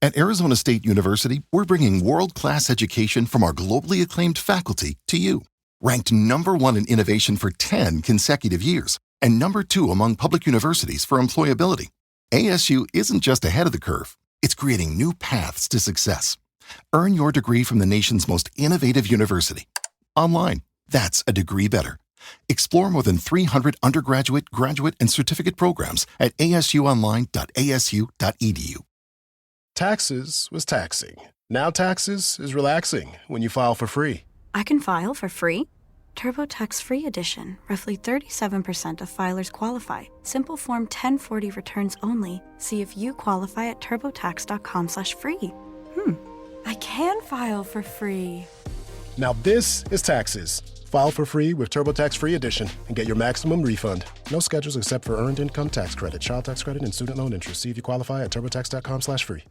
At Arizona State University, we're bringing world-class education from our globally acclaimed faculty to you. Ranked #1 in innovation for 10 consecutive years and #2 among public universities for employability, ASU isn't just ahead of the curve, it's creating new paths to success. Earn your degree from the nation's most innovative university. Online, that's a degree better. Explore more than 300 undergraduate, graduate, and certificate programs at asuonline.asu.edu. Taxes was taxing. Now taxes is relaxing when you file for free. I can file for free? TurboTax Free Edition. Roughly 37% of filers qualify. Simple Form 1040 returns only. See if you qualify at turbotax.com/free. I can file for free. Now this is taxes. File for free with TurboTax Free Edition and get your maximum refund. No schedules except for Earned Income Tax Credit, Child Tax Credit, and Student Loan Interest. See if you qualify at turbotax.com/free.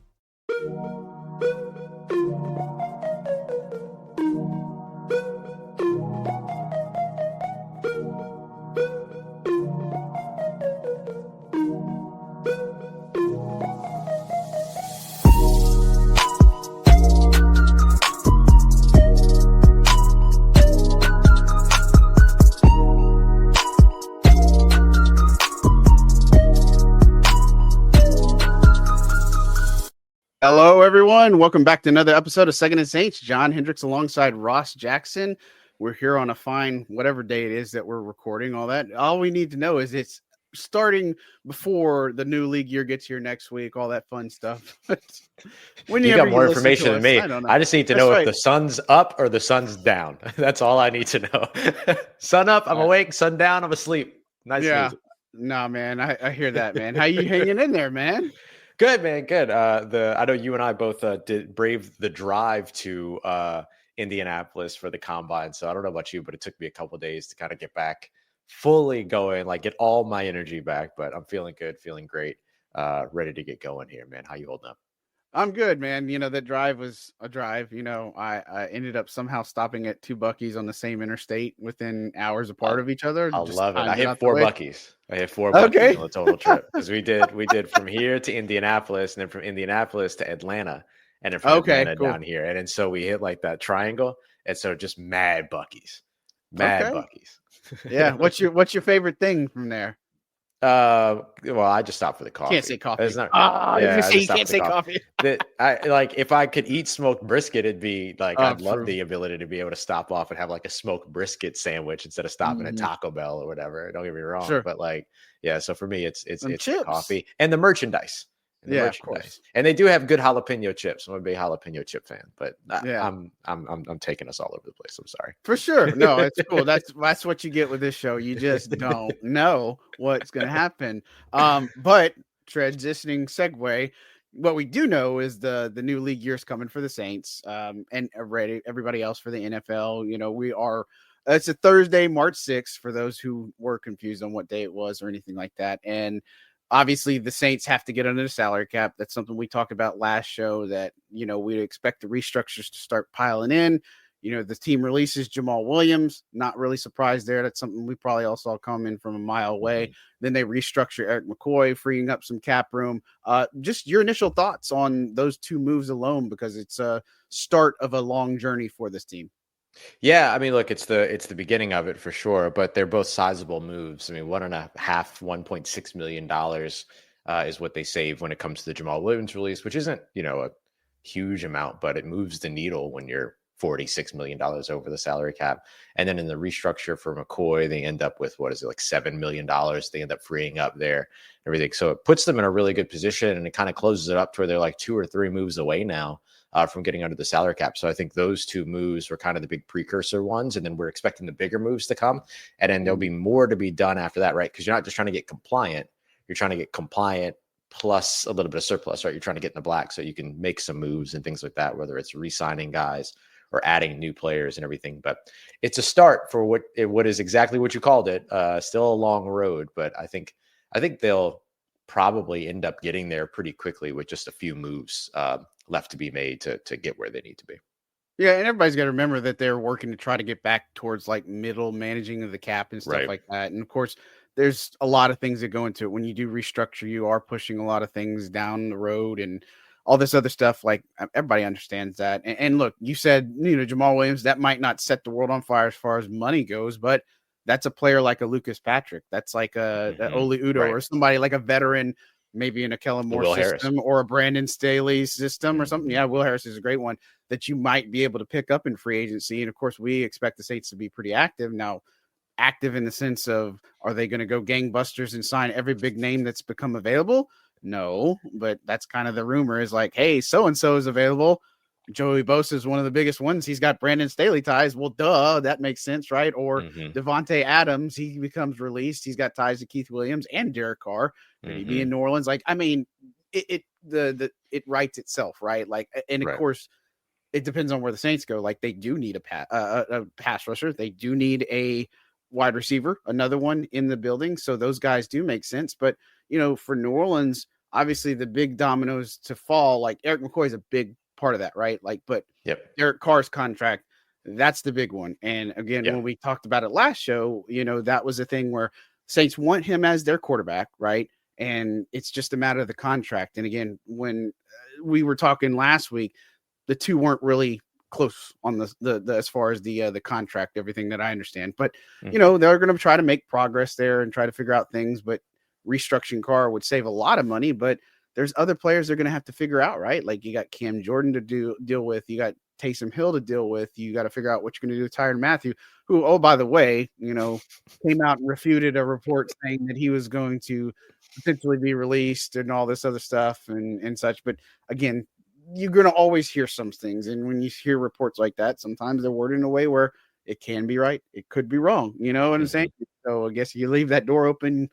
Hello, everyone. Welcome back to another episode of Second and Saints. John Hendricks alongside Ross Jackson. We're here on a fine, whatever day it is that we're recording all that. All we need to know is it's starting before the new league year gets here next week, all that fun stuff. You got more information than me. I just need to know if the sun's up or the sun's down. That's all I need to know. Sun up, I'm awake. Sun down, I'm asleep. Nice. Yeah. No, man. I hear that, man. How you hanging in there, man? Good, man. Good. I know you and I both did brave the drive to Indianapolis for the combine. So I don't know about you, but it took me a couple of days to kind of get back fully going, like get all my energy back. But I'm feeling good, feeling great, ready to get going here, man. How you holding up? I'm good, man. You know, that drive was a drive. You know, I ended up somehow stopping at 2 Buc-ee's on the same interstate within hours apart of each other. I love it. I hit 4 Buc-ee's. I hit 4 Buc-ee's on the total trip because we did from here to Indianapolis and then from Indianapolis to Atlanta and then from Atlanta down here. And then so we hit like that triangle. And so just mad Buc-ee's. Buc-ee's. Yeah. What's your favorite thing from there? Well, I just stopped for the coffee. Can't say coffee. It's not, you can't say coffee. I like if I could eat smoked brisket, it'd be like I'd love the ability to be able to stop off and have like a smoked brisket sandwich instead of stopping at Taco Bell or whatever. Don't get me wrong, but like so for me, it's the coffee and the merchandise. Of course. And they do have good jalapeno chips. I'm a big jalapeno chip fan, but I'm taking us all over the place. I'm sorry. For sure. No, it's cool. That's what you get with this show. You just don't know what's going to happen. But transitioning segue, what we do know is the new league year's coming for the Saints, and everybody else for the NFL. You know, it's a Thursday, March 6th, for those who were confused on what day it was or anything like that. And obviously, the Saints have to get under the salary cap. That's something we talked about last show, that, you know, we'd expect the restructures to start piling in. You know, the team releases Jamal Williams. Not really surprised there. That's something we probably all saw coming from a mile away. Then they restructure Eric McCoy, freeing up some cap room. Just your initial thoughts on those two moves alone, because it's a start of a long journey for this team. Yeah, I mean, look, it's the beginning of it for sure, but they're both sizable moves. I mean, $1.6 million is what they save when it comes to the Jamal Williams release, which isn't, you know, a huge amount, but it moves the needle when you're $46 million over the salary cap. And then in the restructure for McCoy, they end up with, like $7 million. They end up freeing up there, everything. So it puts them in a really good position, and it kind of closes it up to where they're like 2 or 3 moves away now from getting under the salary cap. So I think those two moves were kind of the big precursor ones. And then we're expecting the bigger moves to come. And then there'll be more to be done after that, right? Because you're not just trying to get compliant. You're trying to get compliant plus a little bit of surplus, right? You're trying to get in the black so you can make some moves and things like that, whether it's re-signing guys or adding new players and everything. But it's a start for what is exactly what you called it. Still a long road, but I think they'll probably end up getting there pretty quickly with just a few moves left to be made to get where they need to be. Yeah, and everybody's got to remember that they're working to try to get back towards like middle managing of the cap and stuff like that. And of course, there's a lot of things that go into it. When you do restructure, you are pushing a lot of things down the road. And all this other stuff. Like everybody understands that. And look, you said, Jamal Williams, that might not set the world on fire as far as money goes, but that's a player like a Lucas Patrick. That's like a Oli Udo or somebody like a veteran, maybe in a Kellen Moore system or a Brandon Staley system or something. Yeah, Will Harris is a great one that you might be able to pick up in free agency. And of course, we expect the Saints to be pretty active. Now, active in the sense of, are they going to go gangbusters and sign every big name that's become available? No, but that's kind of the rumor is like, hey, so-and-so is available. Joey Bosa is one of the biggest ones. He's got Brandon Staley ties. Well, duh, that makes sense, right? Or Devontae Adams, he becomes released. He's got ties to Keith Williams and Derek Carr. Could he be in New Orleans? Like, I mean, it writes itself, right? Like, and of course, it depends on where the Saints go. Like, they do need a pass rusher. They do need a wide receiver, another one in the building. So those guys do make sense. But, for New Orleans, obviously the big dominoes to fall, like Eric McCoy is a big part of that, right? Like, but Derek Carr's contract, that's the big one. And again, when we talked about it last show, that was a thing where Saints want him as their quarterback, right? And it's just a matter of the contract. And again, when we were talking last week, the two weren't really close on the as far as the contract, everything that I understand. But they're going to try to make progress there and try to figure out things. But restructuring Carr would save a lot of money, but there's other players they're going to have to figure out, right? Like you got Cam Jordan to deal with, you got Taysom Hill to deal with, you got to figure out what you're going to do with Tyrann Mathieu, who, oh, by the way, came out and refuted a report saying that he was going to potentially be released and all this other stuff and such. But again, you're going to always hear some things. And when you hear reports like that, sometimes they're worded in a way where it can be right. It could be wrong. You know what I'm saying? So I guess you leave that door open,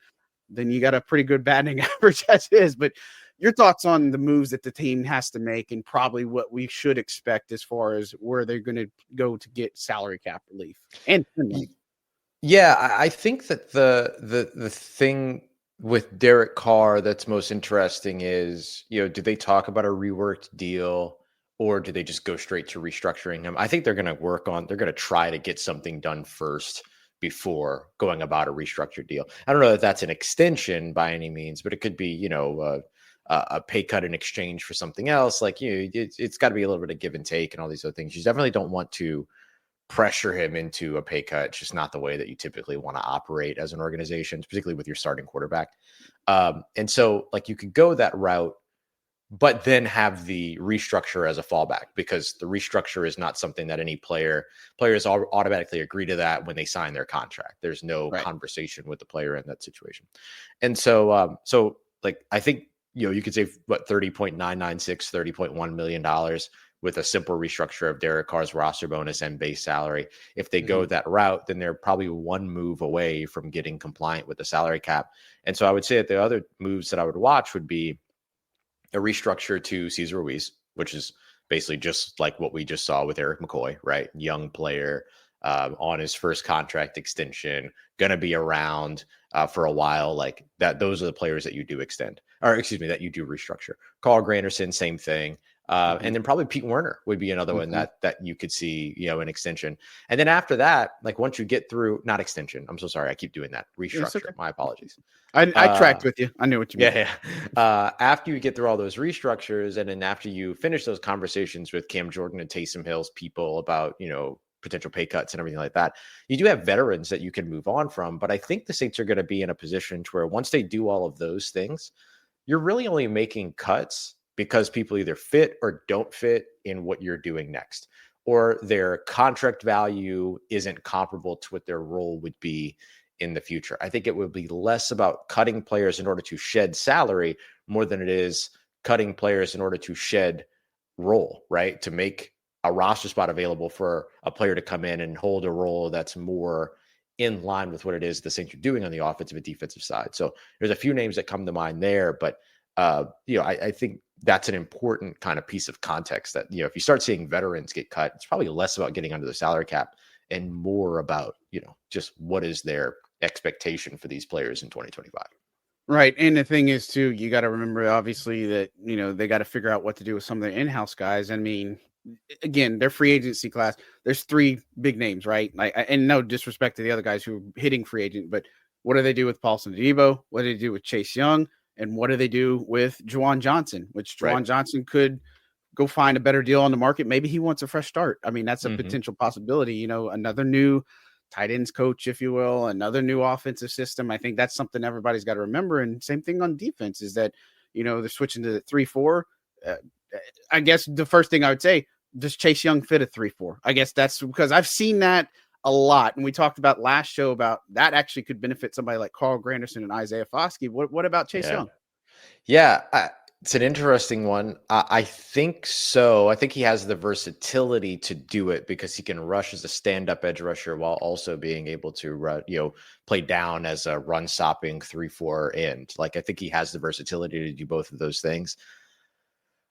then you got a pretty good batting average as is. But your thoughts on the moves that the team has to make and probably what we should expect as far as where they're going to go to get salary cap relief and money. Yeah, I think that the thing with Derek Carr that's most interesting is, do they talk about a reworked deal or do they just go straight to restructuring him? I think they're going to try to get something done first before going about a restructured deal. I don't know that that's an extension by any means, but it could be, a pay cut in exchange for something else. Like, it's got to be a little bit of give and take and all these other things. You definitely don't want to pressure him into a pay cut. It's just not the way that you typically want to operate as an organization, particularly with your starting quarterback. And so like you could go that route, but then have the restructure as a fallback, because the restructure is not something that any players automatically agree to that when they sign their contract. There's no conversation with the player in that situation. And so, like, I think, you could say what, $30.996, $30.1 million with a simple restructure of Derek Carr's roster bonus and base salary. If they go that route, then they're probably one move away from getting compliant with the salary cap. And so I would say that the other moves that I would watch would be a restructure to Cesar Ruiz, which is basically just like what we just saw with Eric McCoy, right? Young player on his first contract extension, going to be around for a while. Like that, those are the players that you do extend, or excuse me, that you do restructure. Carl Granderson, same thing. And then probably Pete Werner would be another one that you could see, an extension. And then after that, like once you get through, not extension, I'm so sorry, I keep doing that. Restructure. Okay. My apologies. I tracked with you. I knew what you meant. Yeah. After you get through all those restructures, and then after you finish those conversations with Cam Jordan and Taysom Hill's people about, potential pay cuts and everything like that, you do have veterans that you can move on from. But I think the Saints are going to be in a position to where once they do all of those things, you're really only making cuts because people either fit or don't fit in what you're doing next, or their contract value isn't comparable to what their role would be in the future. I think it would be less about cutting players in order to shed salary more than it is cutting players in order to shed role, right? To make a roster spot available for a player to come in and hold a role that's more in line with what it is the Saints are doing on the offensive and defensive side. So there's a few names that come to mind there, but I think that's an important kind of piece of context that, if you start seeing veterans get cut, it's probably less about getting under the salary cap and more about, just what is their expectation for these players in 2025. Right. And the thing is too, you got to remember obviously that, they got to figure out what to do with some of their in-house guys. I mean, again, their free agency class, there's three big names, right? And no disrespect to the other guys who are hitting free agent, but what do they do with Paulson, Adebo? What do they do with Chase Young? And what do they do with Juwan Johnson, which Juwan Right. Johnson could go find a better deal on the market. Maybe he wants a fresh start. I mean, that's a Mhm. potential possibility, you know, another new tight ends coach, if you will, another new offensive system. I think that's something everybody's got to remember. And same thing on defense is that, you know, they're switching to the 3-4. I guess the first thing I would say, does Chase Young fit a 3-4? I guess that's because I've seen that a lot. And we talked about last show about that actually could benefit somebody like Carl Granderson and Isaiah Foskey. What about Chase Yeah. Young? Yeah, it's an interesting one. I think so. I think he has the versatility to do it because he can rush as a stand-up edge rusher while also being able to play down as a run-stopping 3-4 end. Like, I think he has the versatility to do both of those things.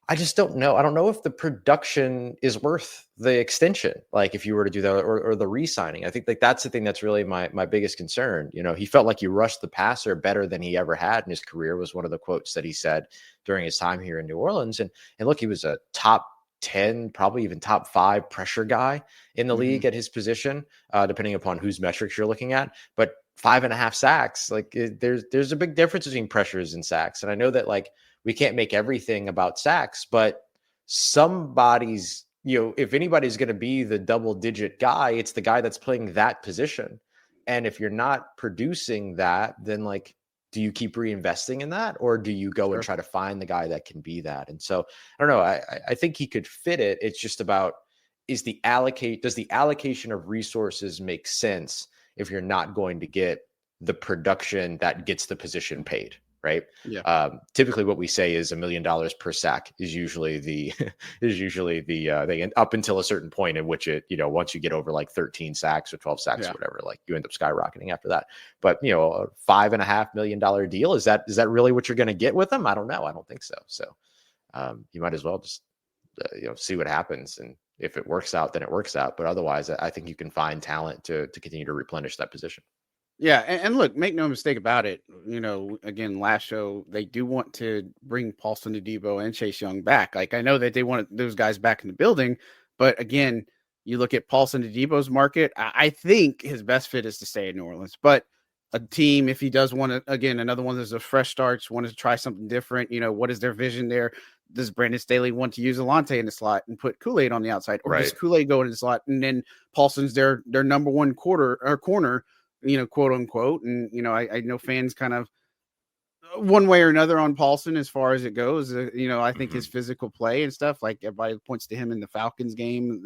I just don't know. I don't know if the production is worth the extension. Like, if you were to do that or the re-signing, I think like that's the thing that's really my biggest concern. You know, he felt like he rushed the passer better than he ever had in his career, was one of the quotes that he said during his time here in New Orleans. And look, he was a top 10, probably even top 5 pressure guy in the league at his position, depending upon whose metrics you're looking at. But 5.5 sacks, like there's a big difference between pressures and sacks. And I know that like we can't make everything about sacks, but somebody's, if anybody's going to be the double-digit guy, it's the guy that's playing that position. And if you're not producing that, then like, do you keep reinvesting in that, or do you go and try to find the guy that can be that? And so I don't know. I think he could fit it. It's just about, does the allocation of resources make sense if you're not going to get the production that gets the position paid? Right. Yeah. Typically what we say is $1 million per sack is usually the they end up until a certain point in which it, once you get over like 13 sacks or 12 sacks or whatever, like you end up skyrocketing after that. But, a $5.5 million deal, is that really what you're going to get with them? I don't know. I don't think so. So you might as well just, see what happens. And if it works out, then it works out. But otherwise, I think you can find talent to continue to replenish that position. Yeah, and look, make no mistake about it. Again, last show, they do want to bring Paulson, Adebo, and Chase Young back. Like, I know that they want those guys back in the building, but again, you look at Paulson, Adebo's market, I think his best fit is to stay in New Orleans. But a team, if he does want to, again, another one that's a fresh starts, want to try something different, what is their vision there? Does Brandon Staley want to use Alante in the slot and put Kool-Aid on the outside? Or does Kool-Aid go in the slot and then Paulson's their number one corner, quote unquote. And, I know fans kind of one way or another on Paulson as far as it goes. I think his physical play and stuff, like everybody points to him in the Falcons game,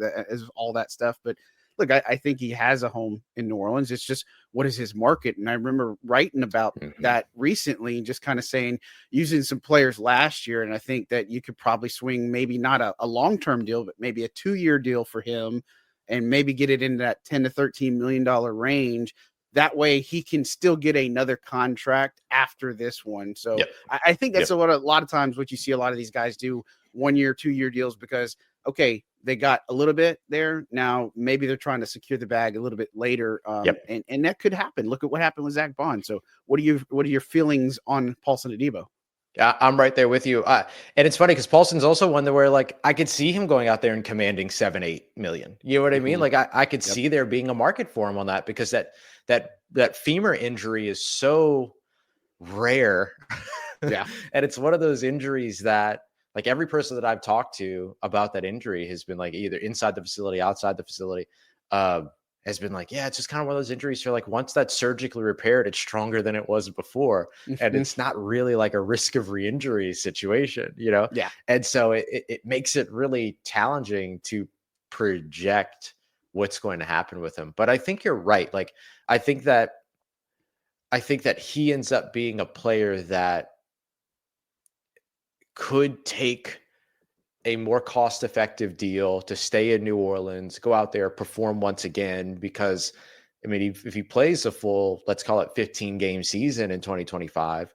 all that stuff. But look, I think he has a home in New Orleans. It's just, what is his market? And I remember writing about that recently and just kind of saying, using some players last year. And I think that you could probably swing maybe not a long-term deal, but maybe a 2-year deal for him and maybe get it into that $10 to $13 million range. That way he can still get another contract after this one. So I think that's a lot of times what you see a lot of these guys do, 1-year, 2-year deals, because, okay, they got a little bit there. Now maybe they're trying to secure the bag a little bit later. And that could happen. Look at what happened with Zach Bond. So what are your feelings on Paulson Adebo? Yeah, I'm right there with you. And it's funny because Paulson's also one where like I could see him going out there and commanding 7-8 million. You know what I mean? Like I could see there being a market for him on that, because that femur injury is so rare. Yeah. And it's one of those injuries that like every person that I've talked to about that injury has been like either inside the facility, outside the facility, has been like, yeah, it's just kind of one of those injuries where like once that's surgically repaired, it's stronger than it was before. And it's not really like a risk of re-injury situation, Yeah. And so it makes it really challenging to project what's going to happen with him. But I think you're right. Like, I think that he ends up being a player that could take a more cost-effective deal to stay in New Orleans, go out there, perform once again, because I mean, if he plays a full, let's call it 15-game season in 2025,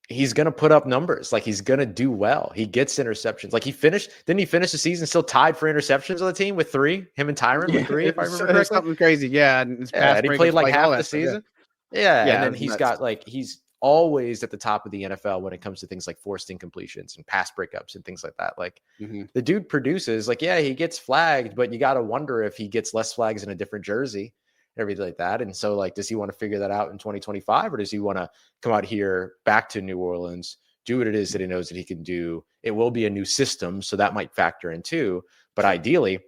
he's going to put up numbers. Like, he's going to do well. He gets interceptions. Like, didn't he finish the season still tied for interceptions on the team with 3? Him and Tyron with 3, if I remember correctly. Something crazy. Yeah. And he played like half the season. Yeah. And then he's nuts. got like, he's always at the top of the NFL when it comes to things like forced incompletions and pass breakups and things like that. Like the dude produces, like, yeah, he gets flagged, but you got to wonder if he gets less flags in a different jersey. everything like that. And so, like, does he want to figure that out in 2025, or does he want to come out here back to New Orleans, do what it is that he knows that he can do? It will be a new system, so that might factor in too. But ideally,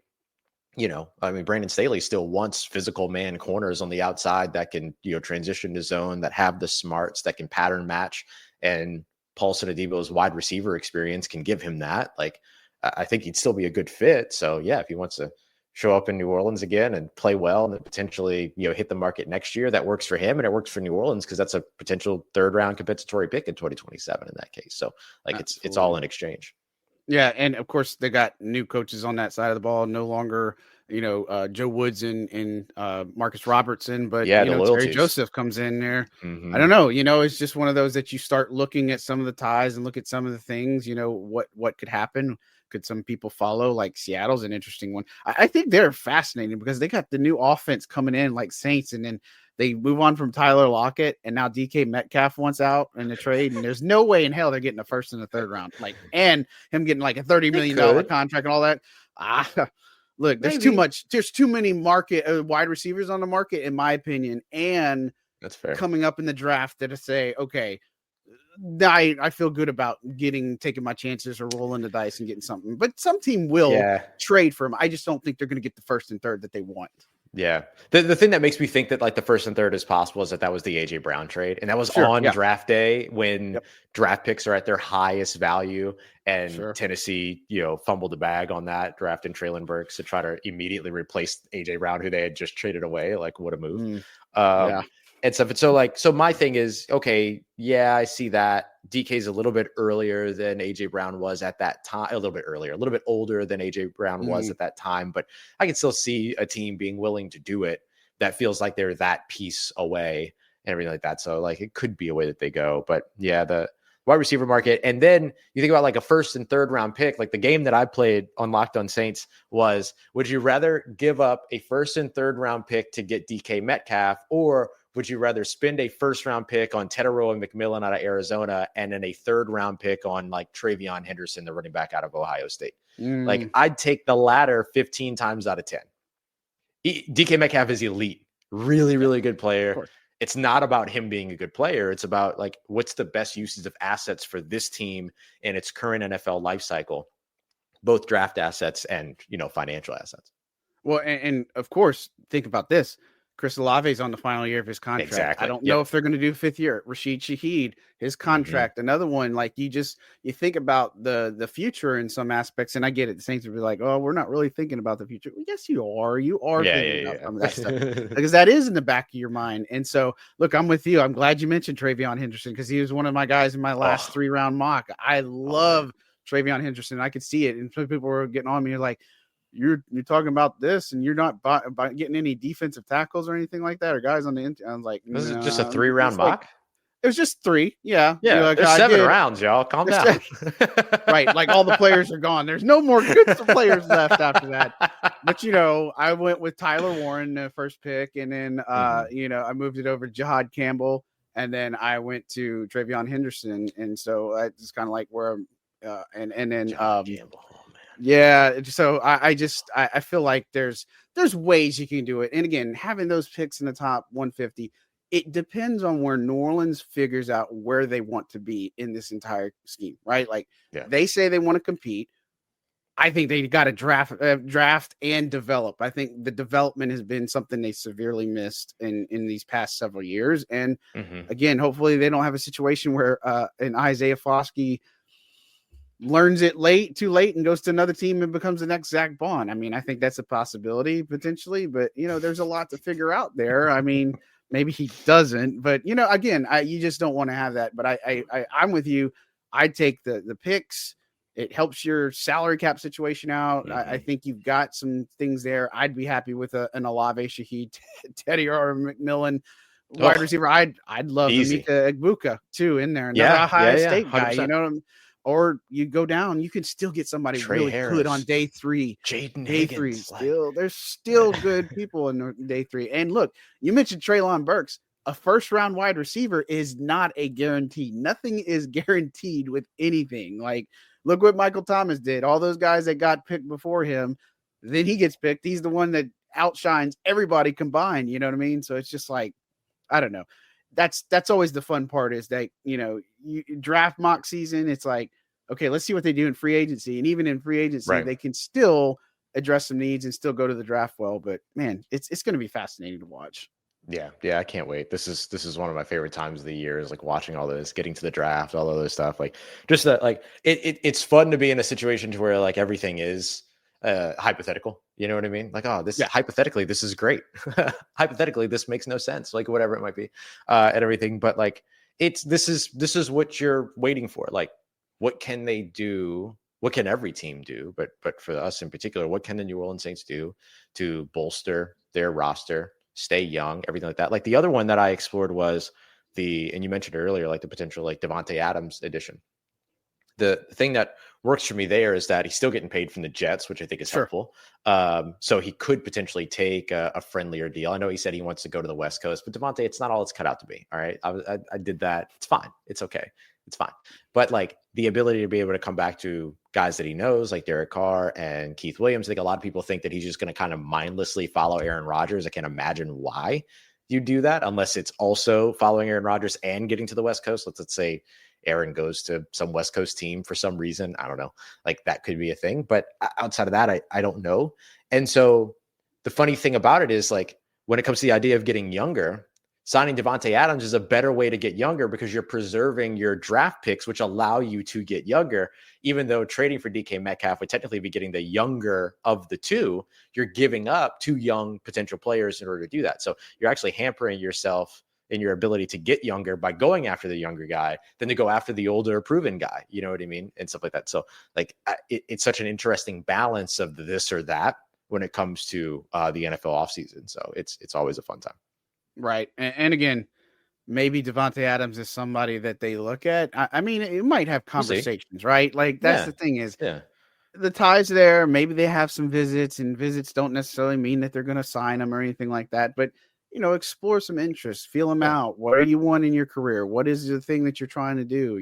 I mean, Brandon Staley still wants physical man corners on the outside that can, transition to zone, that have the smarts, that can pattern match. And Paulson Adebo's wide receiver experience can give him that. Like, I think he'd still be a good fit. So yeah, if he wants to show up in New Orleans again and play well and then potentially, hit the market next year, that works for him and it works for New Orleans, because that's a potential 3rd round compensatory pick in 2027 in that case. So like, it's all in exchange. Yeah, and of course they got new coaches on that side of the ball. No longer, Joe Woods and Marcus Robertson, but Terry Joseph comes in there. Mm-hmm. I don't know. It's just one of those that you start looking at some of the ties and look at some of the things. What could happen? Could some people follow? Like Seattle's an interesting one. I think they're fascinating because they got the new offense coming in like Saints, and then they move on from Tyler Lockett, and now DK Metcalf wants out in the trade, and there's no way in hell they're getting a 1st and a 3rd round, and him getting like a $30 million contract and all that. Look, there's too much. There's too many wide receivers on the market, in my opinion, and that's fair. Coming up in the draft that to say, okay, I feel good about taking my chances or rolling the dice and getting something, but some team will trade for him. I just don't think they're going to get the 1st and 3rd that they want. Yeah. The thing that makes me think that like the 1st and 3rd is possible is that was the AJ Brown trade. And that was on draft day when draft picks are at their highest value. And Tennessee, fumbled the bag on that, drafting Traylon Burks to try to immediately replace AJ Brown, who they had just traded away. Like, what a move. And stuff. And so my thing is, okay, I see that DK's a little bit earlier than AJ Brown was at that time, a little bit older than AJ Brown was at that time, but I can still see a team being willing to do it that feels like they're that piece away and everything like that. So like, it could be a way that they go, but yeah, the wide receiver market. And then you think about like a 1st and 3rd round pick. Like the game that I played on Locked On Saints was, would you rather give up a 1st and 3rd round pick to get DK Metcalf, or would you rather spend a 1st round pick on Tetairoa McMillan out of Arizona and then a 3rd round pick on like Travion Henderson, the running back out of Ohio State? Like, I'd take the latter 15 times out of 10. DK Metcalf is elite, really, really good player. It's not about him being a good player. It's about like, what's the best uses of assets for this team in its current NFL life cycle, both draft assets and, financial assets. Well, and of course, think about this. Chris Olave's on the final year of his contract. Exactly. I don't know if they're going to do 5th year. Rashid Shaheed, his contract, another one. Like you think about the future in some aspects, and I get it. The Saints would be like, "Oh, we're not really thinking about the future." Well, yes, you are. You are thinking about some of that stuff because that is in the back of your mind. And so, look, I'm with you. I'm glad you mentioned Travion Henderson because he was one of my guys in my last 3-round mock. I love Travion Henderson. I could see it, and some people were getting on me like, You're talking about this, and you're not getting any defensive tackles or anything like that, or guys on the end. I was like, this is just a 3-round mock. It was just 3. Yeah. Like, there's 7 rounds, y'all. Calm down. Right. Like all the players are gone. There's no more good players left after that. But, I went with Tyler Warren, the 1st pick. And then, I moved it over to Jahad Campbell. And then I went to Travion Henderson. And so it's kind of like where and then Campbell. Yeah, so I feel like there's ways you can do it. And again, having those picks in the top 150, it depends on where New Orleans figures out where they want to be in this entire scheme, right? Like they say they want to compete. I think they got to draft and develop. I think the development has been something they severely missed in these past several years. And again, hopefully they don't have a situation where an Isaiah Foskey learns it too late and goes to another team and becomes the next Zach Bond. I mean, I think that's a possibility potentially, but there's a lot to figure out there. I mean, maybe he doesn't, but again, you just don't want to have that. But I'm with you. I take the picks. It helps your salary cap situation out. I think you've got some things there. I'd be happy with an Olave, Shaheed, Teddy or McMillan wide receiver. I'd love Emeka Egbuka too in there. Another Ohio State guy. 100%. Or you go down, you can still get somebody really good on day 3. Day 3. There's still good people in day 3. And look, you mentioned Traylon Burks. A 1st-round wide receiver is not a guarantee. Nothing is guaranteed with anything. Like, look what Michael Thomas did. All those guys that got picked before him, then he gets picked. He's the one that outshines everybody combined. You know what I mean? So it's just like, I don't know. That's always the fun part is that, you draft mock season. It's like, okay, let's see what they do in free agency. And even in free agency, they can still address some needs and still go to the draft well. But man, it's going to be fascinating to watch. Yeah, I can't wait. This is one of my favorite times of the year, is like watching all this, getting to the draft, all of this stuff. Like just that, like it's fun to be in a situation to where like everything is hypothetical. You know what I mean? Like, oh, hypothetically, this is great. Hypothetically, this makes no sense. Like whatever it might be, and everything. But like this is what you're waiting for. Like, what can they do? What can every team do? But for us in particular, what can the New Orleans Saints do to bolster their roster, stay young, everything like that? Like the other one that I explored was and you mentioned earlier, like the potential like Davante Adams addition. The thing that works for me there is that he's still getting paid from the Jets, which I think is helpful. So he could potentially take a friendlier deal. I know he said he wants to go to the West Coast, but Davante, it's not all it's cut out to be. All right. I did that. It's fine. It's okay. It's fine. But like the ability to be able to come back to guys that he knows, like Derek Carr and Keith Williams, I think a lot of people think that he's just going to kind of mindlessly follow Aaron Rodgers. I can't imagine why you do that unless it's also following Aaron Rodgers and getting to the West Coast. Let's say Aaron goes to some West Coast team for some reason. I don't know. Like that could be a thing. But outside of that, I don't know. And so the funny thing about it is like when it comes to the idea of getting younger, signing Davante Adams is a better way to get younger because you're preserving your draft picks, which allow you to get younger. Even though trading for DK Metcalf would technically be getting the younger of the two, you're giving up two young potential players in order to do that. So you're actually hampering yourself in your ability to get younger by going after the younger guy than to go after the older proven guy. You know what I mean? And stuff like that. So like it's such an interesting balance of this or that when it comes to the NFL offseason. So it's always a fun time. Right. And again, maybe Davante Adams is somebody that they look at. I mean, it might have conversations, right? Like that's the thing is the ties there. Maybe they have some visits, and visits don't necessarily mean that they're going to sign them or anything like that. But, explore some interest, feel them out. What do you want in your career? What is the thing that you're trying to do?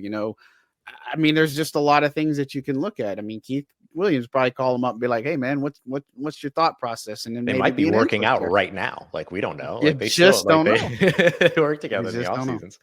I mean, there's just a lot of things that you can look at. I mean, Keith Williams probably call him up and be like, "Hey, man, what's your thought process?" And then they might be working out right now. Like we don't know. Like they just don't know. They work together in the off seasons.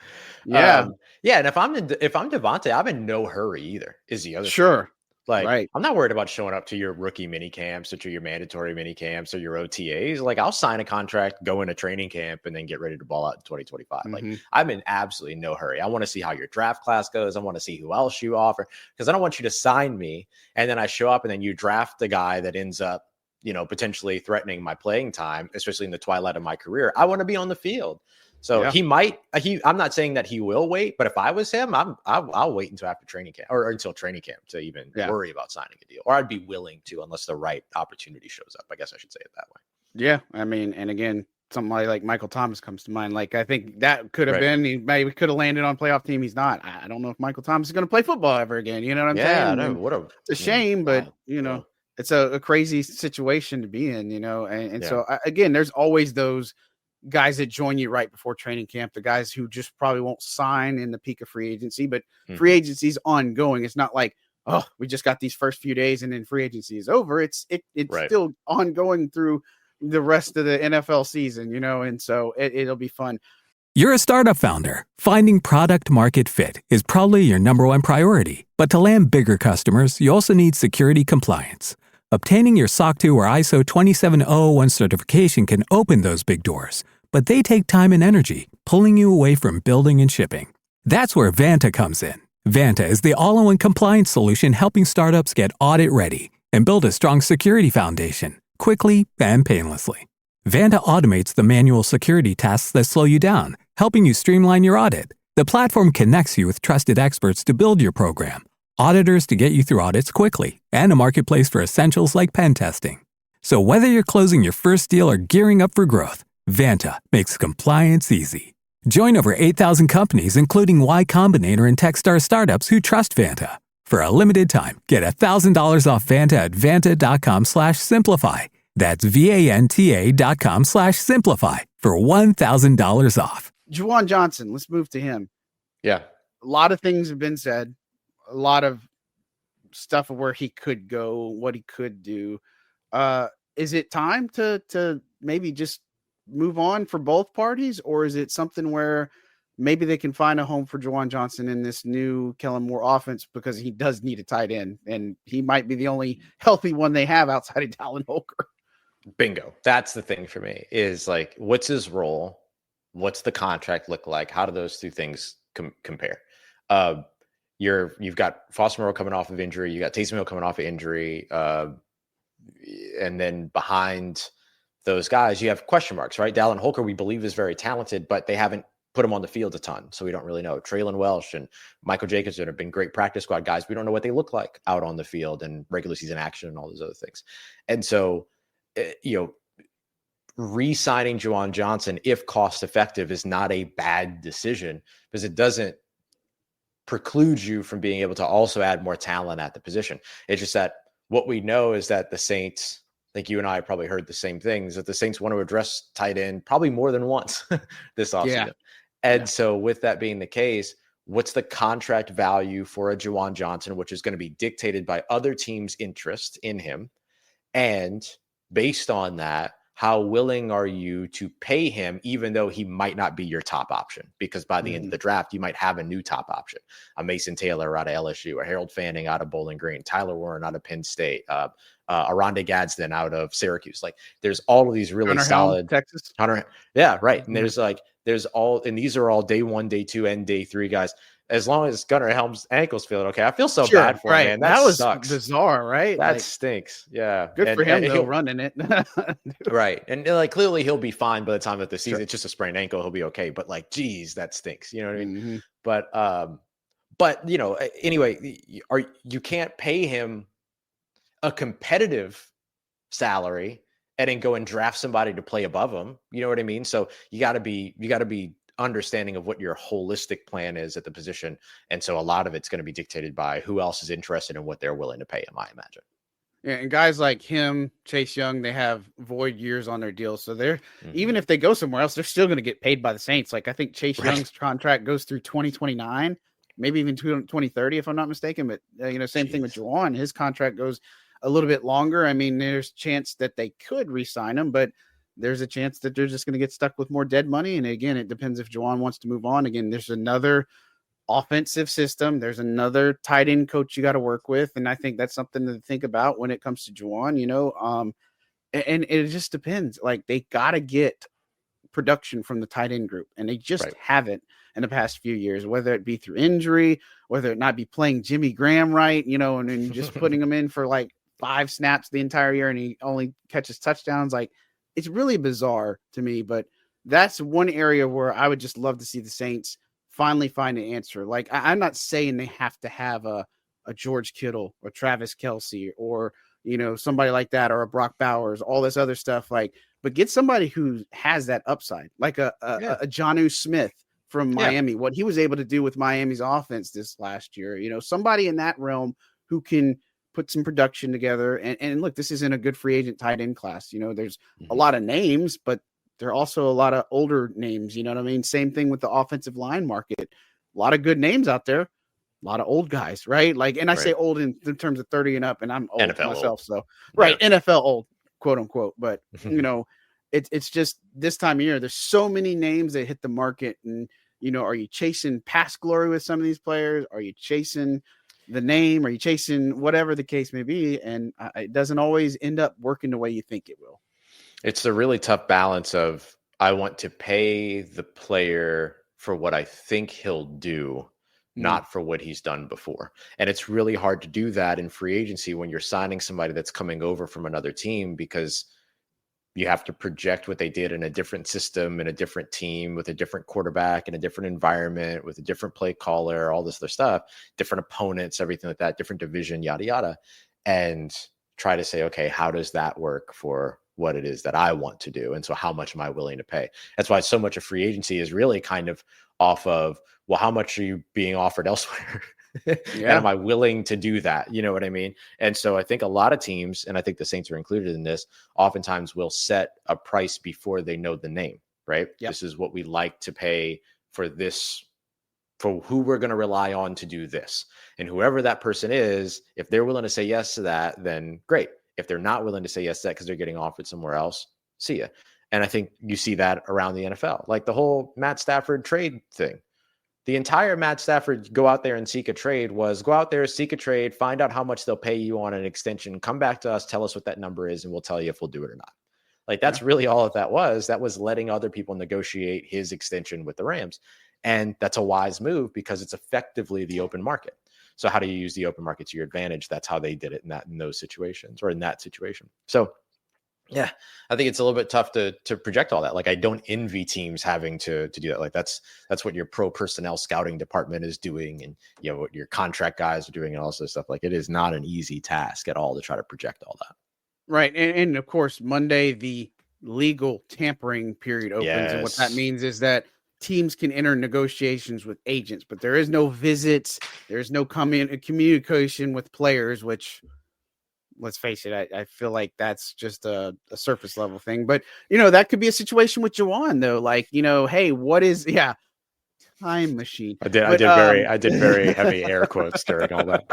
Yeah, yeah. And if I'm Davante, I'm in no hurry either. Is the other thing. Like I'm not worried about showing up to your rookie mini camps or to your mandatory mini camps or your OTAs. Like I'll sign a contract, go into training camp, and then get ready to ball out in 2025. Like I'm in absolutely no hurry. I want to see how your draft class goes. I want to see who else you offer because I don't want you to sign me and then I show up and then you draft the guy that ends up, potentially threatening my playing time, especially in the twilight of my career. I want to be on the field. So I'm not saying that he will wait, but if I was him, I'll wait until after training camp or until training camp to even worry about signing a deal, or I'd be willing to, unless the right opportunity shows up. I guess I should say it that way. Yeah. I mean, and again, somebody like Michael Thomas comes to mind. Like, I think that could have been, he maybe could have landed on playoff team. He's not. I don't know if Michael Thomas is going to play football ever again. You know what I'm saying? Yeah, it's a shame, but it's a crazy situation to be in, and so again, there's always those guys that join you right before training camp, the guys who just probably won't sign in the peak of free agency, but free agency is ongoing. It's not like, oh, we just got these first few days and then free agency is over. It's still ongoing through the rest of the NFL season, and so it'll be fun. You're a startup founder. Finding product market fit is probably your number one priority. But to land bigger customers, you also need security compliance. Obtaining your SOC 2 or ISO 27001 certification can open those big doors, but they take time and energy, pulling you away from building and shipping. That's where Vanta comes in. Vanta is the all-in-one compliance solution helping startups get audit-ready and build a strong security foundation quickly and painlessly. Vanta automates the manual security tasks that slow you down, helping you streamline your audit. The platform connects you with trusted experts to build your program, auditors to get you through audits quickly, and a marketplace for essentials like pen testing. So whether you're closing your first deal or gearing up for growth, Vanta makes compliance easy. Join over 8,000 companies, including Y Combinator and Techstar startups who trust Vanta. For a limited time, get $1,000 off Vanta at vanta.com/simplify. That's VANTA.com/simplify for $1,000 off. Juwan Johnson, let's move to him. Yeah. A lot of things have been said. A lot of stuff of where he could go, what he could do. is it time to maybe just move on for both parties, or is it something where maybe they can find a home for Juwan Johnson in this new Kellen Moore offense, because he does need a tight end, and he might be the only healthy one they have outside of Dallin Holker. Bingo. That's the thing for me, is like, what's his role? What's the contract look like? How do those two things compare? You've got Foster Moreau coming off of injury. You got Taysom Hill coming off of injury. And then behind those guys, you have question marks, right? Dallin Holker, we believe, is very talented, but they haven't put him on the field a ton, so we don't really know. Traylon Welsh and Michael Jacobson have been great practice squad guys. We don't know what they look like out on the field and regular season action and all those other things. And so, re-signing Juwan Johnson, if cost effective, is not a bad decision, because it doesn't preclude you from being able to also add more talent at the position. It's just that what we know is that the Saints, I think you and I probably heard the same things, that the Saints want to address tight end probably more than once this offseason. Yeah. And so with that being the case, what's the contract value for a Juwan Johnson, which is going to be dictated by other teams' interest in him? And based on that, how willing are you to pay him, even though he might not be your top option? Because by the end of the draft, you might have a new top option, a Mason Taylor out of LSU, a Harold Fanning out of Bowling Green, Tyler Warren out of Penn State, Aronde Gadsden out of Syracuse. Like, there's all of these really Hunter solid Helm, Texas. Yeah, right. And and these are all day 1, day 2, and day 3 guys. As long as Gunnar Helm's ankle's feeling okay. I feel so bad for him, man. That was sucks. Bizarre, right? That stinks. Yeah. Good for him, though, running it. Right. And like, clearly he'll be fine by the time of the season. Sure. It's just a sprained ankle. He'll be okay. But like, geez, that stinks. You know what I mean? Mm-hmm. But anyway, you can't pay him a competitive salary and then go and draft somebody to play above him. You know what I mean? So you gotta be understanding of what your holistic plan is at the position. And so a lot of it's going to be dictated by who else is interested in what they're willing to pay him, I imagine. Yeah, and guys like him, Chase Young, they have void years on their deals. So they're even if they go somewhere else, they're still going to get paid by the Saints. Like, I think Chase Young's contract goes through 2029, maybe even 2030, if I'm not mistaken. But same thing with Juwan. His contract goes a little bit longer. I mean, there's a chance that they could re-sign him, but there's a chance that they're just going to get stuck with more dead money. And again, it depends if Juwan wants to move on. Again, there's another offensive system. There's another tight end coach you got to work with. And I think that's something to think about when it comes to Juwan, and it just depends. Like, they got to get production from the tight end group, and they just haven't in the past few years, whether it be through injury, whether it not be playing Jimmy Graham right, and then just putting him in for like 5 snaps the entire year and he only catches touchdowns. Like, it's really bizarre to me, but that's one area where I would just love to see the Saints finally find an answer. Like, I'm not saying they have to have a George Kittle or Travis Kelce or, somebody like that, or a Brock Bowers, all this other stuff. Like, but get somebody who has that upside, like a Jonnu Smith from Miami, what he was able to do with Miami's offense this last year, somebody in that realm who can put some production together. And look, this isn't a good free agent tight end class. There's a lot of names, but there are also a lot of older names. You know what I mean? Same thing with the offensive line market. A lot of good names out there, a lot of old guys, right? Like, and I say old in terms of 30 and up, and I'm old NFL myself. Old. So, NFL old, quote unquote. But, it's just this time of year, there's so many names that hit the market. And, are you chasing past glory with some of these players? Are you chasing the name? Are you chasing whatever the case may be? And it doesn't always end up working the way you think it will. It's the really tough balance of, I want to pay the player for what I think he'll do, not for what he's done before. And it's really hard to do that in free agency when you're signing somebody that's coming over from another team, because you have to project what they did in a different system, in a different team, with a different quarterback, in a different environment, with a different play caller, all this other stuff, different opponents, everything like that, different division, yada, yada. And try to say, okay, how does that work for what it is that I want to do? And so how much am I willing to pay? That's why so much of free agency is really kind of off of, well, how much are you being offered elsewhere? And am I willing to do that? You know what I mean? And so I think a lot of teams, and I think the Saints are included in this, oftentimes will set a price before they know the name, right? This is what we like to pay for this, for who we're going to rely on to do this. And whoever that person is, if they're willing to say yes to that, then great. If they're not willing to say yes to that because they're getting offered somewhere else, see ya. And I think you see that around the NFL, like the whole Matt Stafford trade thing. The entire Matt Stafford go out there and seek a trade was go out there, seek a trade, find out how much they'll pay you on an extension, come back to us, tell us what that number is, and we'll tell you if we'll do it or not. Like that's really all that was. That was letting other people negotiate his extension with the Rams. And that's a wise move because it's effectively the open market. So how do you use the open market to your advantage? That's how they did it in those situations or in that situation. So yeah, I think it's a little bit tough to project all that. Like I don't envy teams having to do that. Like that's what your pro personnel scouting department is doing, and you know what your contract guys are doing, and all this stuff. Like it is not an easy task at all to try to project all that. Right, and of course Monday the legal tampering period opens, and what that means is that teams can enter negotiations with agents, but there is no visits, there's no communication with players, which, let's face it, I feel like that's just a surface level thing. But, that could be a situation with Juwan, though. Like, hey, what is, time machine. I did very heavy air quotes during all that.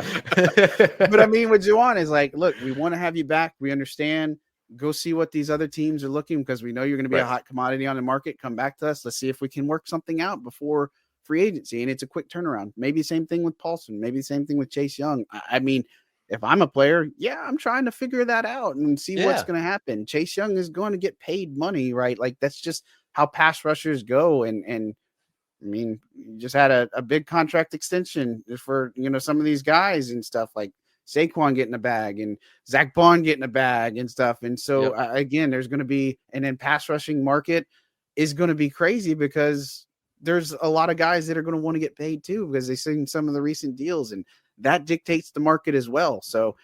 But I mean, with Juwan is like, look, we want to have you back. We understand. Go see what these other teams are looking, because we know you're going to be a hot commodity on the market. Come back to us. Let's see if we can work something out before free agency. And it's a quick turnaround. Maybe same thing with Paulson. Maybe same thing with Chase Young. I mean, if I'm a player, I'm trying to figure that out and see what's going to happen. Chase Young is going to get paid money, right? Like that's just how pass rushers go. And I mean, you just had a big contract extension for, some of these guys and stuff, like Saquon getting a bag and Zach Bond getting a bag and stuff. And so again, there's going to be, and then pass rushing market is going to be crazy because there's a lot of guys that are going to want to get paid too, because they've seen some of the recent deals, and that dictates the market as well. So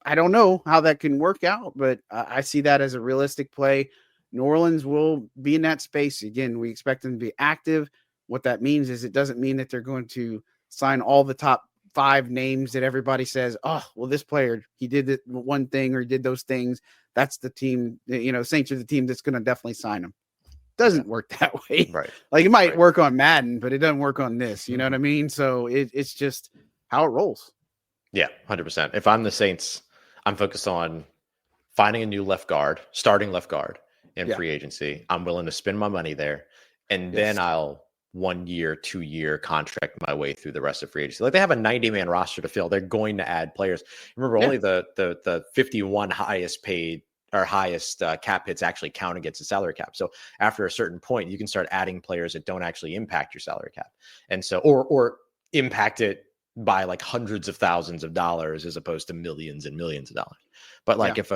I don't know how that can work out, but I see that as a realistic play. New Orleans will be in that space. Again, we expect them to be active. What that means is it doesn't mean that they're going to sign all the top 5 names that everybody says, oh, well, this player, he did one thing or he did those things. That's the team, Saints are the team that's going to definitely sign him. Doesn't work that way. Right. Like it might work on Madden, but it doesn't work on this. You know what I mean? So it's just how it rolls. Yeah, 100%. If I'm the Saints, I'm focused on finding a new starting left guard in free agency. I'm willing to spend my money there. And then I'll 1 year, 2 year contract my way through the rest of free agency. Like they have a 90-man roster to fill. They're going to add players. Remember, only the 51 highest paid or highest cap hits actually count against the salary cap. So after a certain point, you can start adding players that don't actually impact your salary cap. And so, or impact it by like hundreds of thousands of dollars as opposed to millions and millions of dollars. But like if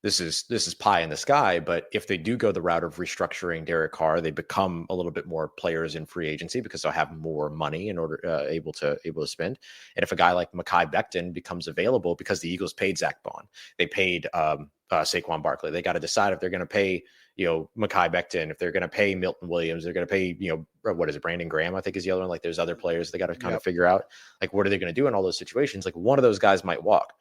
this is pie in the sky, but if they do go the route of restructuring Derek Carr, they become a little bit more players in free agency because they'll have more money in order able to spend. And if a guy like Mekhi Becton becomes available, because the Eagles paid Zach Bond, they paid Saquon Barkley, they got to decide if they're going to pay Mekhi Becton, if they're going to pay Milton Williams, they're going to pay what is it, Brandon Graham, I think is the other one. Like there's other players they got to kind of figure out, like what are they going to do in all those situations. Like one of those guys might walk.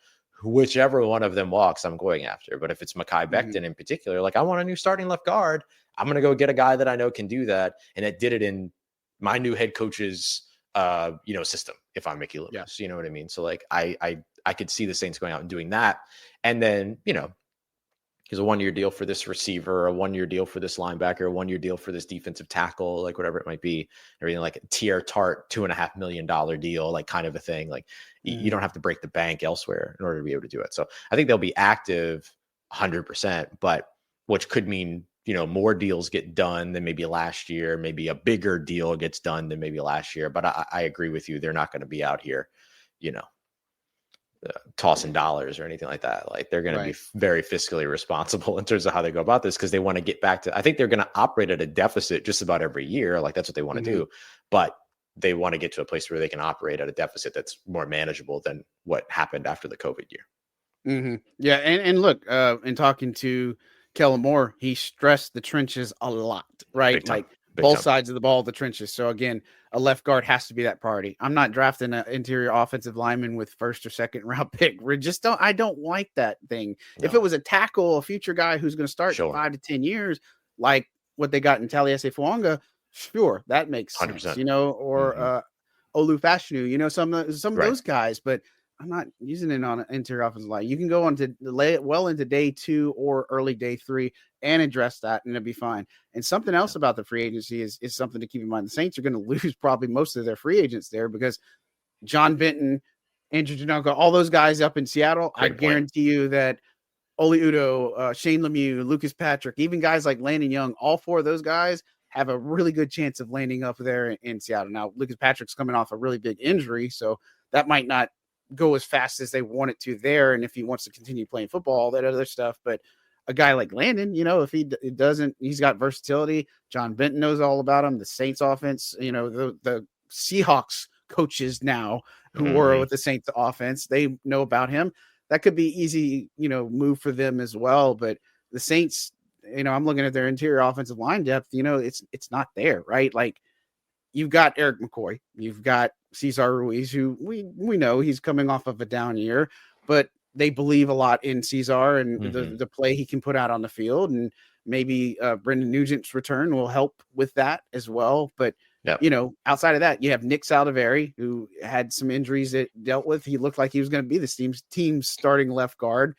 Whichever one of them walks, I'm going after. But if it's Mekhi Becton in particular, like I want a new starting left guard, I'm going to go get a guy that I know can do that. And that did it in my new head coach's, system. If I'm Mickey Loomis, you know what I mean? So like, I could see the Saints going out and doing that. And then, here's a 1 year deal for this receiver, a 1 year deal for this linebacker, a 1 year deal for this defensive tackle, like whatever it might be, everything like a Tier Tart $2.5 million deal, like kind of a thing. Like you don't have to break the bank elsewhere in order to be able to do it. So I think they'll be active 100%, but which could mean, more deals get done than maybe last year. Maybe a bigger deal gets done than maybe last year. But I agree with you. They're not going to be out here, tossing dollars or anything like that. Like they're going to be very fiscally responsible in terms of how they go about this, because they want to get back to, I think they're going to operate at a deficit just about every year. Like that's what they want to do, but they want to get to a place where they can operate at a deficit that's more manageable than what happened after the COVID year. Yeah. And look, in talking to Kellen Moore, he stressed the trenches a lot, right? Like both sides of the ball, the trenches. So again, a left guard has to be that priority. I'm not drafting an interior offensive lineman with first or second round pick. I don't like that thing. No. If it was a tackle, a future guy who's going to start 5 to 10 years, like what they got in Taliesin Fuanga, sure, that makes 100%. Sense, or Olu Fashanu, some of those guys. But I'm not using it on an interior offensive line. You can go on to lay it well into day 2 or early day 3 and address that, and it'll be fine. And something else about the free agency is something to keep in mind. The Saints are going to lose probably most of their free agents there because John Benton, Andrew Janunga, all those guys up in Seattle, I guarantee you that Oli Udoh, Shane Lemieux, Lucas Patrick, even guys like Landon Young, all 4 of those guys have a really good chance of landing up there in Seattle. Now, Lucas Patrick's coming off a really big injury, so that might not go as fast as they want it to there. And if he wants to continue playing football, all that other stuff. But a guy like Landon, if he doesn't, he's got versatility. John Benton knows all about him. The Saints offense, the Seahawks coaches now who were with the Saints offense, they know about him. That could be easy, move for them as well. But the Saints, I'm looking at their interior offensive line depth, it's not there, right? Like you've got Eric McCoy, you've got Cesar Ruiz, who we know he's coming off of a down year, but they believe a lot in Cesar and the play he can put out on the field. And maybe Brendan Nugent's return will help with that as well. But, outside of that, you have Nick Saldiveri, who had some injuries that dealt with. He looked like he was going to be this team's starting left guard.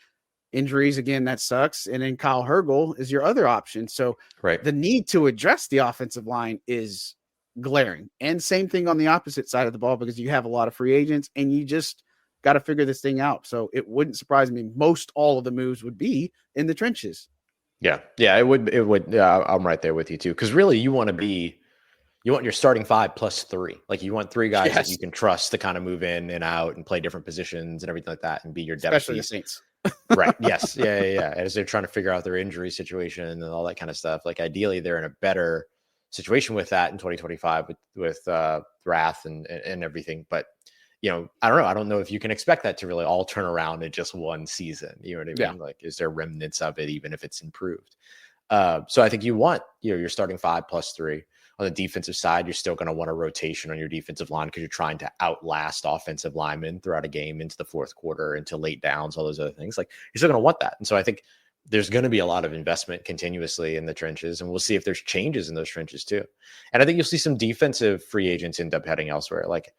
Injuries, again, that sucks. And then Kyle Hergel is your other option. So the need to address the offensive line is glaring. And same thing on the opposite side of the ball, because you have a lot of free agents and you just got to figure this thing out. So it wouldn't surprise me. Most all of the moves would be in the trenches. Yeah, it would. Yeah, I'm right there with you too. Because really, you want your starting 5 plus 3. Like you want 3 guys that you can trust to kind of move in and out and play different positions and everything like that, and be your depth. Especially the Saints. Right. Yes. Yeah. As they're trying to figure out their injury situation and all that kind of stuff. Like ideally, they're in a better situation with that in 2025 with Wrath and everything. But I don't know. I don't know if you can expect that to really all turn around in just one season. You know what I mean? Yeah. Like, is there remnants of it, even if it's improved? So I think you want your starting 5 plus 3. On the defensive side, you're still going to want a rotation on your defensive line because you're trying to outlast offensive linemen throughout a game into the fourth quarter, into late downs, all those other things. Like you're still going to want that. And so I think there's going to be a lot of investment continuously in the trenches, and we'll see if there's changes in those trenches too. And I think you'll see some defensive free agents end up heading elsewhere. Like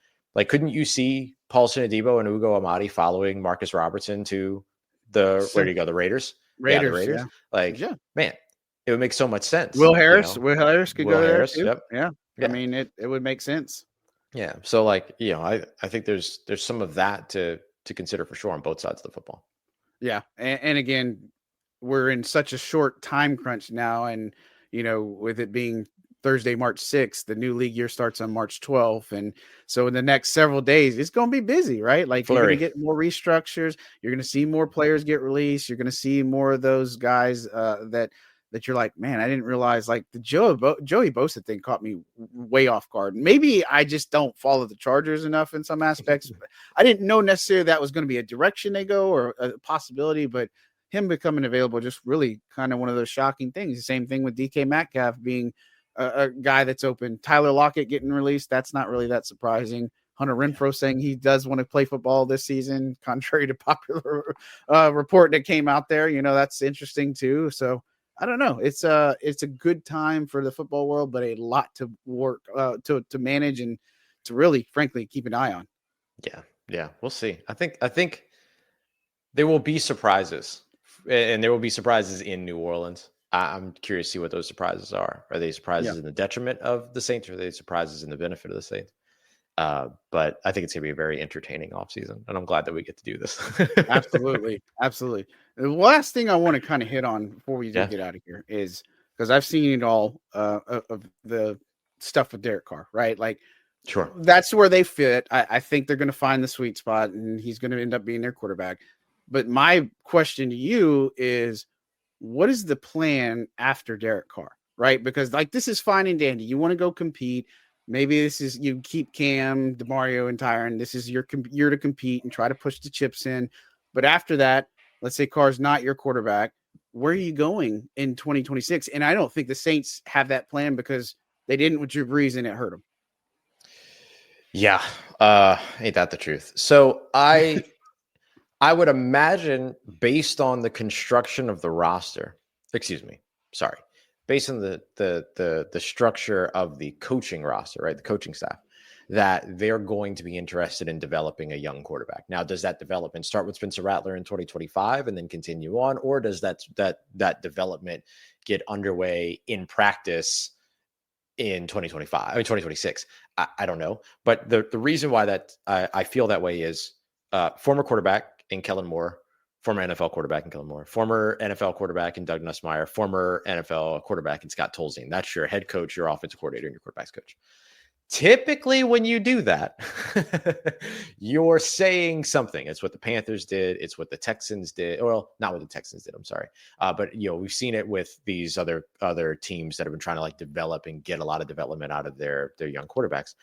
couldn't you see Paulson, Adebo, and Ugo Amadi following Marcus Robertson to where do you go? The Raiders? Raiders. Yeah, the Raiders. Yeah. Man, it would make so much sense. Will Harris could go there too. Yep. Yeah. I mean, it would make sense. Yeah. So I think there's some of that to consider for sure on both sides of the football. Yeah. And again, we're in such a short time crunch now. And, with it being Thursday, March 6th, the new league year starts on March 12th. And so in the next several days, it's going to be busy, right? Like you're going to get more restructures. You're going to see more players get released. You're going to see more of those guys that you're like, man, I didn't realize, like the Joey Bosa thing caught me way off guard. Maybe I just don't follow the Chargers enough in some aspects. I didn't know necessarily that was going to be a direction they go or a possibility, but him becoming available, just really kind of one of those shocking things. The same thing with DK Metcalf being a guy that's open. Tyler Lockett getting released. That's not really that surprising. Hunter Renfrow saying he does want to play football this season, contrary to popular report that came out there. That's interesting too. So I don't know. It's a good time for the football world, but a lot to work to manage and to really, frankly, keep an eye on. Yeah. We'll see. I think there will be surprises, and there will be surprises in New Orleans. I'm curious to see what those surprises are. Are they surprises in the detriment of the Saints, or are they surprises in the benefit of the Saints? But I think it's going to be a very entertaining offseason, and I'm glad that we get to do this. Absolutely. The last thing I want to kind of hit on before we get out of here is, because I've seen it all of the stuff with Derek Carr, right? Like, sure, that's where they fit. I think they're going to find the sweet spot, and he's going to end up being their quarterback. But my question to you is, what is the plan after Derek Carr, right? Because this is fine and dandy. You want to go compete. Maybe this is, you keep Cam, DeMario, and Tyron. This is your year to compete and try to push the chips in. But after that, let's say Carr's not your quarterback. Where are you going in 2026? And I don't think the Saints have that plan, because they didn't with Drew Brees and it hurt them. Yeah. Ain't that the truth? So I would imagine, based on the construction of the roster, based on the structure of the coaching roster, right? The coaching staff, that they're going to be interested in developing a young quarterback. Now, does that development start with Spencer Rattler in 2025 and then continue on, or does that development get underway in practice in 2026? I don't know. But the reason why that I feel that way is former quarterback in Kellen Moore, former NFL quarterback in Kellen Moore, former NFL quarterback in Doug Nussmeier, former NFL quarterback in Scott Tolzien. That's your head coach, your offensive coordinator, and your quarterback's coach. Typically, when you do that, you're saying something. It's what the Panthers did. It's what the Texans did. Well, not what the Texans did. I'm sorry. But we've seen it with these other teams that have been trying to like develop and get a lot of development out of their young quarterbacks.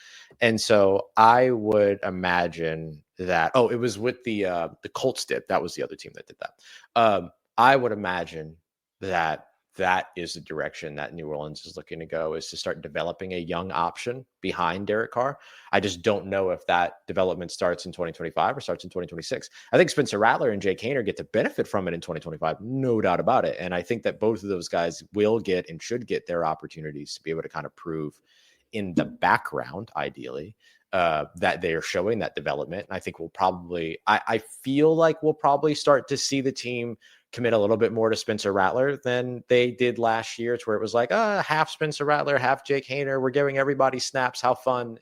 And so I would imagine that. Oh, it was with the Colts did. That was the other team that did that. I would imagine that is the direction that New Orleans is looking to go, is to start developing a young option behind Derek Carr. I just don't know if that development starts in 2025 or starts in 2026. I think Spencer Rattler and Jake Haener get to benefit from it in 2025, no doubt about it. And I think that both of those guys will get and should get their opportunities to be able to kind of prove in the background, ideally, that they are showing that development. And I think I feel like we'll probably start to see the team commit a little bit more to Spencer Rattler than they did last year. It's where it was like, half Spencer Rattler, half Jake Haener. We're giving everybody snaps. How fun.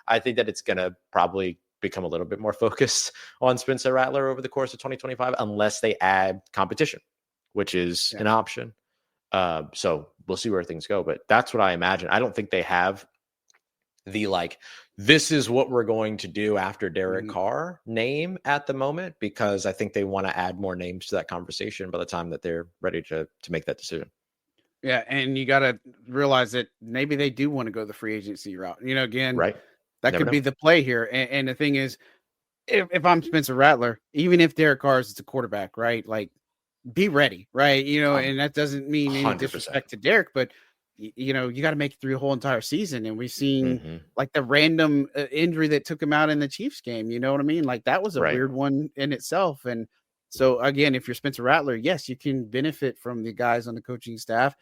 I think that it's going to probably become a little bit more focused on Spencer Rattler over the course of 2025, unless they add competition, which is an option. So we'll see where things go, but that's what I imagine. I don't think they have the this is what we're going to do after Derek Carr name at the moment, because I think they want to add more names to that conversation by the time that they're ready to make that decision. Yeah. And you got to realize that maybe they do want to go the free agency route. Again, right. That could be the play here. And the thing is, if I'm Spencer Rattler, even if Derek Carr is the quarterback, right? Like, be ready, right? And that doesn't mean any 100%. disrespect to Derek, but you got to make it through the whole entire season. And we've seen like the random injury that took him out in the Chiefs game. You know what I mean? Like, that was a weird one in itself. And so again, if you're Spencer Rattler, yes, you can benefit from the guys on the coaching staff.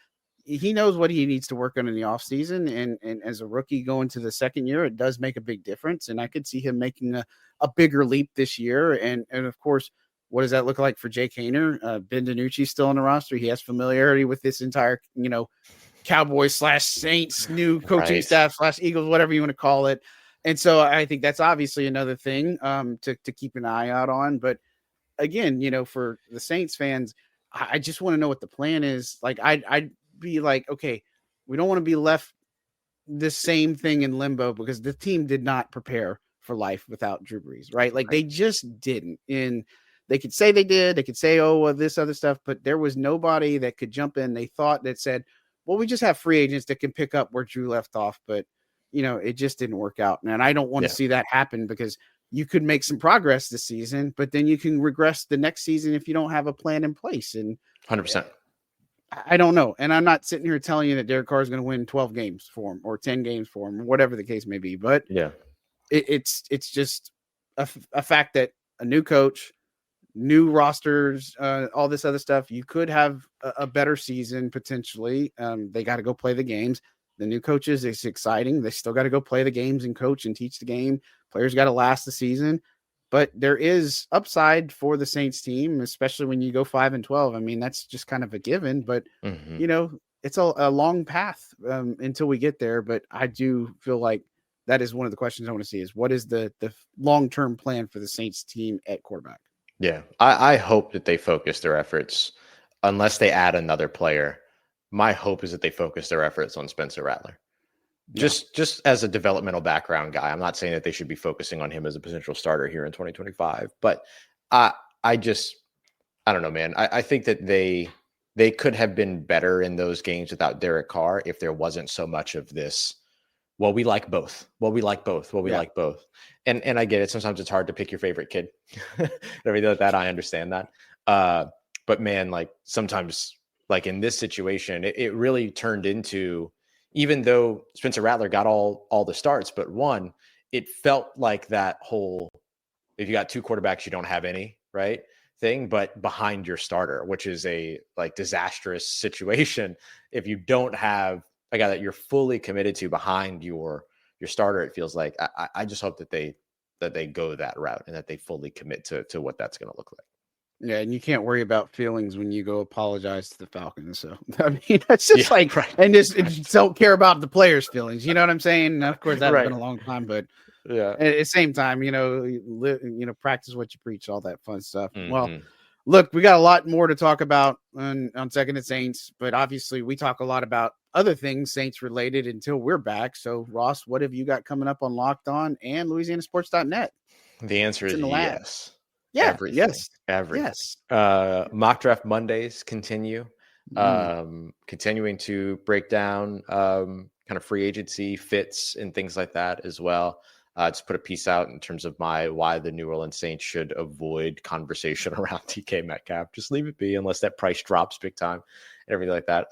He knows what he needs to work on in the offseason. And as a rookie going to the second year, it does make a big difference. And I could see him making a bigger leap this year. And of course, what does that look like for Jake Haener? Ben DiNucci's still on the roster. He has familiarity with this entire, Cowboys / Saints new coaching staff / Eagles, whatever you want to call it. And so I think that's obviously another thing to keep an eye out on. But again, for the Saints fans, I just want to know what the plan is. Like, I'd be like, okay, we don't want to be left the same thing in limbo, because the team did not prepare for life without Drew Brees, right? Like, they just didn't. And they could say they did. They could say, this other stuff, but there was nobody that could jump in. They thought that said, well, we just have free agents that can pick up where Drew left off. But, it just didn't work out. And I don't want to see that happen, because you could make some progress this season, but then you can regress the next season if you don't have a plan in place. And 100%. I don't know. And I'm not sitting here telling you that Derek Carr is going to win 12 games for him or 10 games for him or whatever the case may be. But it's just a fact that a new coach, new rosters, all this other stuff, you could have a better season potentially. They got to go play the games. The new coaches, it's exciting. They still got to go play the games and coach and teach the game. Players got to last the season. But there is upside for the Saints team, especially when you go 5-12. I mean, that's just kind of a given. But, it's a long path until we get there. But I do feel like that is one of the questions I want to see is, what is the long-term plan for the Saints team at quarterback? Yeah, I hope that they focus their efforts, unless they add another player. My hope is that they focus their efforts on Spencer Rattler. Just as a developmental background guy. I'm not saying that they should be focusing on him as a potential starter here in 2025, but I don't know, man. I think that they could have been better in those games without Derek Carr if there wasn't so much of this. Well, we like both. Like both. And I get it. Sometimes it's hard to pick your favorite kid. Everything like that. I understand that. But man, like, sometimes, like in this situation, it really turned into, even though Spencer Rattler got all the starts, but one, it felt like that whole, if you got two quarterbacks, you don't have any, right, thing, but behind your starter, which is a disastrous situation if you don't have a guy that you're fully committed to behind your your starter, it feels like. I just hope that they go that route and that they fully commit to what that's going to look like. Yeah, and you can't worry about feelings when you go apologize to the Falcons. So I mean, that's just right. and just don't care about the players' feelings. You know what I'm saying? And of course, that's Right. been a long time, but Yeah. at the same time, practice what you preach, all that fun stuff. Well, look, we got a lot more to talk about on Second and Saints, but obviously we talk a lot about other things Saints related until we're back. So, Ross, what have you got coming up on Locked On and LouisianaSports.net? The answer is yes. Yeah. Everything. Yes. Mock draft Mondays continue. Continuing to break down kind of free agency fits and things like that as well. Just put a piece out in terms of why the New Orleans Saints should avoid conversation around DK Metcalf. Just leave it be unless that price drops big time and everything like that.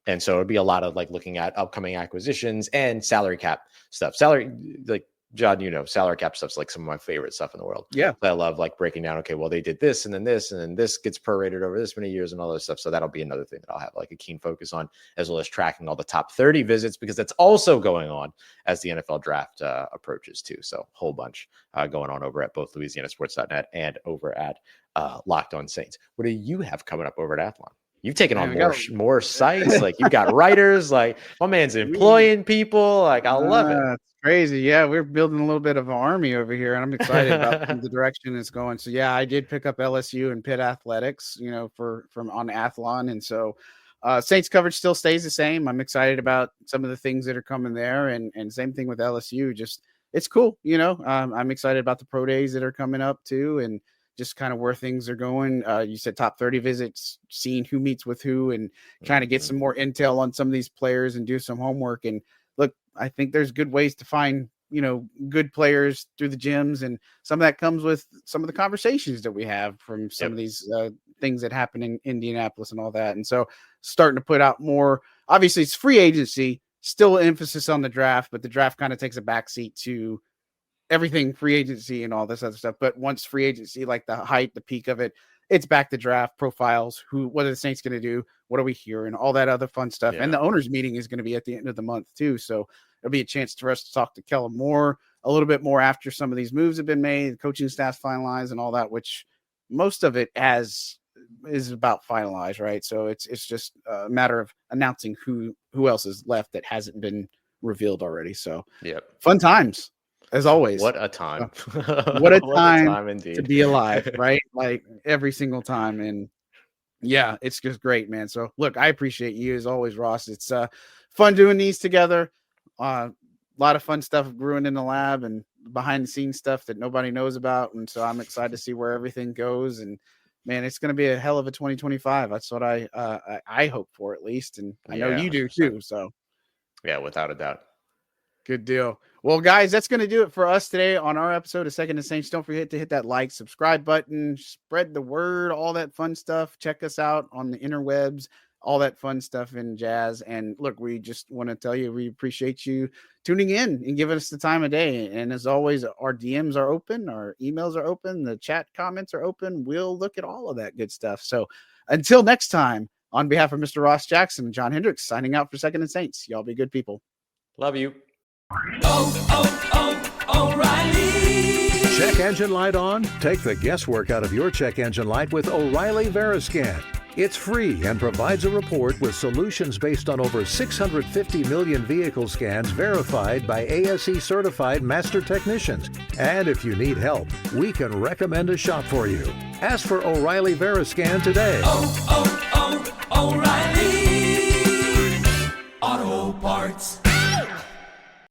And so it'll be a lot of like looking at upcoming acquisitions and salary cap stuff. John, salary cap stuff's like some of my favorite stuff in the world. Yeah. I love like breaking down, okay, well, they did this and then this, and then this gets prorated over this many years and all this stuff. So that'll be another thing that I'll have like a keen focus on, as well as tracking all the top 30 visits, because that's also going on as the NFL draft approaches too. So whole bunch going on over at both LouisianaSports.net and over at Locked On Saints. What do you have coming up over at Athlon? You've taken on more sites. Like you've got writers, like my man's employing people. Like I love it. It's crazy. Yeah, we're building a little bit of an army over here, and I'm excited about the direction it's going. So yeah, I did pick up LSU and Pitt athletics, from on Athlon, and so Saints coverage still stays the same. I'm excited about some of the things that are coming there, and same thing with LSU. Just it's cool, I'm excited about the pro days that are coming up too, and just kind of where things are going. You said top 30 visits, seeing who meets with who, and trying to get some more intel on some of these players and do some homework. And look, I think there's good ways to find, good players through the gyms. And some of that comes with some of the conversations that we have from some of these things that happen in Indianapolis and all that. And so starting to put out more, obviously it's free agency, still emphasis on the draft, but the draft kind of takes a backseat to everything free agency and all this other stuff. But once free agency, like the height, the peak of it, it's back to draft profiles. What are the Saints going to do? What are we hearing? All that other fun stuff. Yeah. And the owners meeting is going to be at the end of the month too. So it'll be a chance for us to talk to Kellen Moore a little bit more after some of these moves have been made, the coaching staff's finalized and all that, which most of it is about finalized, right? So it's just a matter of announcing who else is left that hasn't been revealed already. So fun times. As always. What a time. What a time indeed to be alive, right? Like every single time. And yeah, it's just great, man. So look, I appreciate you as always, Ross. It's fun doing these together. A lot of fun stuff brewing in the lab and behind the scenes stuff that nobody knows about. And so I'm excited to see where everything goes. And man, it's going to be a hell of a 2025. That's what I hope for, at least. And I know you do too. So yeah, without a doubt. Good deal. Well, guys, that's going to do it for us today on our episode of Second and Saints. Don't forget to hit that like, subscribe button, spread the word, all that fun stuff. Check us out on the interwebs, all that fun stuff and jazz. And look, we just want to tell you, we appreciate you tuning in and giving us the time of day. And as always, our DMs are open, our emails are open, the chat comments are open. We'll look at all of that good stuff. So until next time, on behalf of Mr. Ross Jackson and John Hendricks, signing out for Second and Saints. Y'all be good people. Love you. O'Reilly. Check engine light on? Take the guesswork out of your check engine light with O'Reilly Veriscan. It's free and provides a report with solutions based on over 650 million vehicle scans verified by ASE certified master technicians. And if you need help, we can recommend a shop for you. Ask for O'Reilly Veriscan today. O'Reilly Auto Parts.